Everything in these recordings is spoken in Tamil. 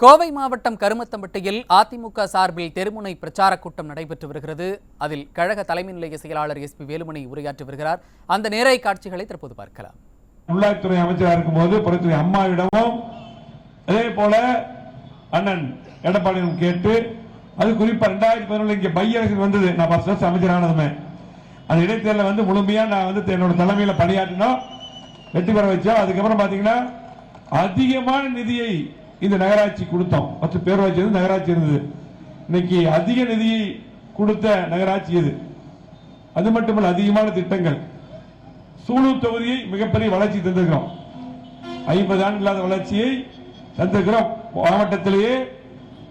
கோவை மாவட்டம் கருமத்தம்பட்டியில் அதிமுக சார்பில் தெருமுனை பிரச்சார கூட்டம் நடைபெற்று வருகிறது. அதில் கழக தலைமை நிலைய செயலாளர் SP வேலுமணி உரையாற்றி வருகிறார். அந்த நேரலை காட்சிகளை தற்போது பார்க்கலாம். உள்ளாட்சித்துறை அமைச்சராக இருக்கும்போது புறத்துறை அம்மாவிடமும் அதே போல அண்ணன் எடப்பாடியும் கேட்டு அது குறிப்பா 2011 இங்க பை எலெக்ஷன் வந்தது. நான் 10 வருஷம் அமைச்சரானதுமே அந்த இடைத்தேர்தல முழுமையா நான் என்னோட தலைமையில பணியாற்றினோம், வெற்றி பெற வச்சோம். அதுக்கப்புறம் பாத்தீங்கன்னா அதிகமான நிதியை இந்த நகராட்சி கொடுத்தோம். 10 பேரூராட்சி நகராட்சி இருந்தது. இன்னைக்கு அதிக நிதியை கொடுத்த நகராட்சி இது. அது மட்டுமல்ல, அதிகமான திட்டங்கள். சூலூர் தொகுதியை மிகப்பெரிய வளர்ச்சி தந்திருக்கிறோம். 50 ஆண்டு இல்லாத வளர்ச்சியை தந்திருக்கிறோம். மாவட்டத்திலேயே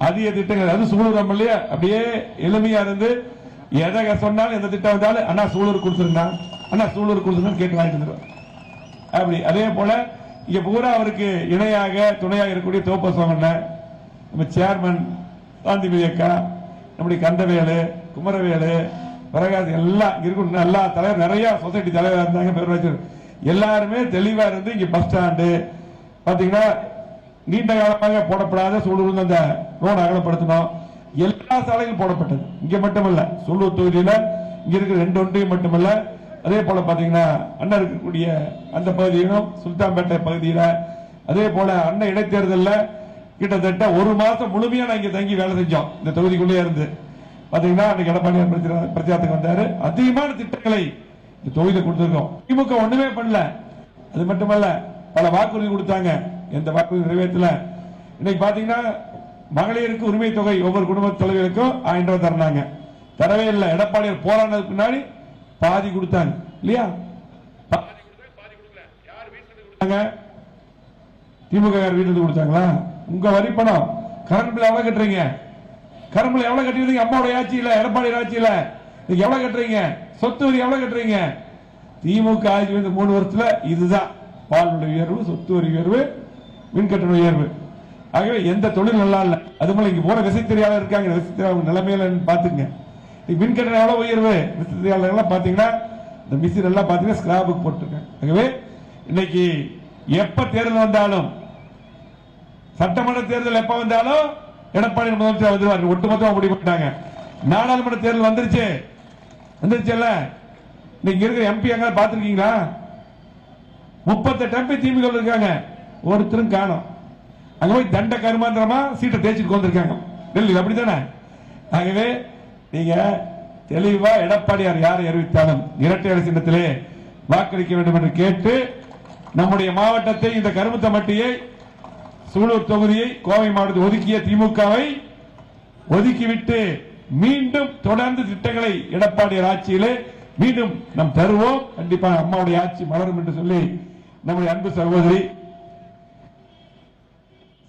அதிக திட்டங்கள். அது சூலூர் எம்எல்ஏ அப்படியே எளிமையா இருந்து எதை சொன்னாலும் எந்த திட்டம் வந்தாலும் அண்ணா சூலூர் கொடுத்துருந்தா அண்ணா சூலூர் கொடுத்துருந்தா கேட்டு வாங்கிட்டு அப்படி. அதே போல இங்க பூரா அவருக்கு இணையாக துணையாக இருக்கக்கூடிய தோப்பசுவாமண்ண, நம்ம சேர்மன் காந்திமதி அக்கா, நம்முடைய கந்தவேலு, குமரவேலு, பிரகாஷ் எல்லாம் இருக்கும். எல்லா தலைவர் நிறைய சொசைட்டி தலைவராக இருந்தாங்க, பேரூராட்சி எல்லாருமே தெளிவா இருந்து இங்க பஸ் ஸ்டாண்டு பாத்தீங்கன்னா நீண்ட காலமாக போடப்படாத சூழல் அந்த ரோடு அகலப்படுத்தணும். எல்லா சாலைகளும் போடப்பட்டது. இங்க மட்டுமல்ல, சூலூர் தொகுதியில இங்க இருக்கிற 2 ஒன்றியம் மட்டுமல்ல, அதே போல பாத்தீங்கன்னா அண்ணன் இருக்கக்கூடிய அந்த பகுதியிலும் சுல்தான்பேட்டை பகுதியில அதே போல அண்ணன் இடைத்தேர்தலில் கிட்டத்தட்ட 1 மாசம் முழுமையா நான் இங்க தங்கி வேலை செஞ்சோம். இந்த தொகுதிக்குள்ளே இருந்து பாத்தீங்கன்னா அன்னைக்கு எடப்பாடி பிரச்சாரத்துக்கு வந்தாரு. அதிகமான திட்டங்களை இந்த தொகுதியில் கொடுத்திருக்கோம். திமுக ஒண்ணுமே பண்ணல. அது மட்டுமல்ல, பல வாக்குறுதி கொடுத்தாங்க, எந்த வாக்குறுதி நிறைவேற்றல. இன்னைக்கு பாத்தீங்கன்னா மகளிருக்கு உரிமை தொகை ஒவ்வொரு குடும்ப தலைவருக்கும் 1000 ரூபாய் தரனாங்க, தரவே இல்லை. எடப்பாடியார் போராடுறதுக்கு முன்னாடி பாதி கொடுத்தாங்க இல்லையா? திமுக வீட்டுக்கு கொடுத்தாங்களா? உங்க வரி பணம் கரண்ட் பில் எவ்வளவு கட்டுறீங்க? கரண்ட் பில் எவ்வளவு கட்டிருந்தீங்க? அம்மாவுடைய ஆட்சியில, எடப்பாடி ஆட்சியில எவ்வளவு கட்டுறீங்க? சொத்து வரி எவ்வளவு கட்டுறீங்க? திமுக ஆட்சி 3 வருஷத்துல இதுதான். பால் உயர்வு, சொத்து வரி உயர்வு, மின்கட்டண உயர்வு. ஆகவே எந்த தொழில் நல்லா இல்ல. அது போல இங்க போற விசைத்தறியாளர் இருக்காங்க, விசைத்தறியாளர் நிலைமையில பாத்துங்க. மின்கட்டணம் எவ்வளவு உயர்வு? விசைத்தறியாளர்கள் பாத்தீங்கன்னா இந்த மிஷின் எல்லாம் பாத்தீங்கன்னா ஸ்கிராப்புக்கு போட்டுருக்காங்க. ஆகவே இன்னைக்கு எப்ப தேர்தல் வந்தாலும், சட்டமன்ற தேர்தல் எப்ப வந்தாலும் எடப்பாடி முதலமைச்சர் வந்துருவாரு. ஒட்டுமொத்தமா முடிவு பண்ணிட்டாங்க. நாடாளுமன்ற தேர்தல் வந்துருச்சு வந்துருச்சுல்ல. இன்னைக்கு இருக்கிற MP அங்க பாத்திருக்கீங்களா? 38 MP திமுக இருக்காங்க, ஒருத்தரும் காணும். அங்க போய் தண்ட கருமாந்திரமா சீட்டை தேய்ச்சிட்டு வந்திருக்காங்க டெல்லியில், அப்படித்தானே? ஆகவே நீங்க தெளிவா எடப்பாடியார் யாரை அறிவித்தாலும் இரட்டை இலை சின்னத்திலே வாக்களிக்க வேண்டும் என்று கேட்டு, நம்முடைய மாவட்டத்தை, இந்த கருமத்தம்பட்டியை, சூலூர் தொகுதியை கோவை மாவட்டத்தில் ஒதுக்கிய திமுகவை ஒதுக்கிவிட்டு மீண்டும் தொடர்ந்து திட்டங்களை எடப்பாடியார் ஆட்சியிலே மீண்டும் நாம் தருவோம். கண்டிப்பாக அம்மாவுடைய ஆட்சி மலரும் என்று சொல்லி நம்முடைய அன்பு சகோதரி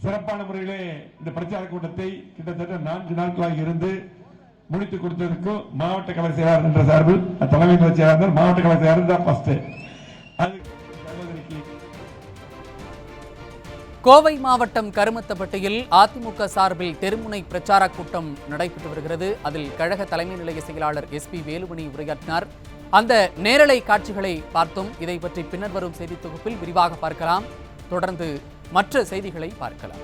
சிறப்பான முறையிலே இந்த பிரச்சார கூட்டத்தை கிட்டத்தட்ட 4 நாட்களாக இருந்து முடித்துக் கொடுத்ததற்கு மாவட்ட கழக செயலாளர் என்ற சார்பில் தலைமை செயலாளர் மாவட்ட கழக செயலாளர் தான் ஃபர்ஸ்ட். கோவை மாவட்டம் கருமத்தம்பட்டியில் அதிமுக சார்பில் தெருமுனை பிரச்சார கூட்டம் நடைபெற்று வருகிறது. அதில் கழக தலைமை நிலைய செயலாளர் SP வேலுமணி உரையாற்றினார். அந்த நேரலை காட்சிகளை பார்த்தோம். இதை பற்றி பின்னர் வரும் செய்தி தொகுப்பில் விரிவாக பார்க்கலாம். தொடர்ந்து மற்ற செய்திகளை பார்க்கலாம்.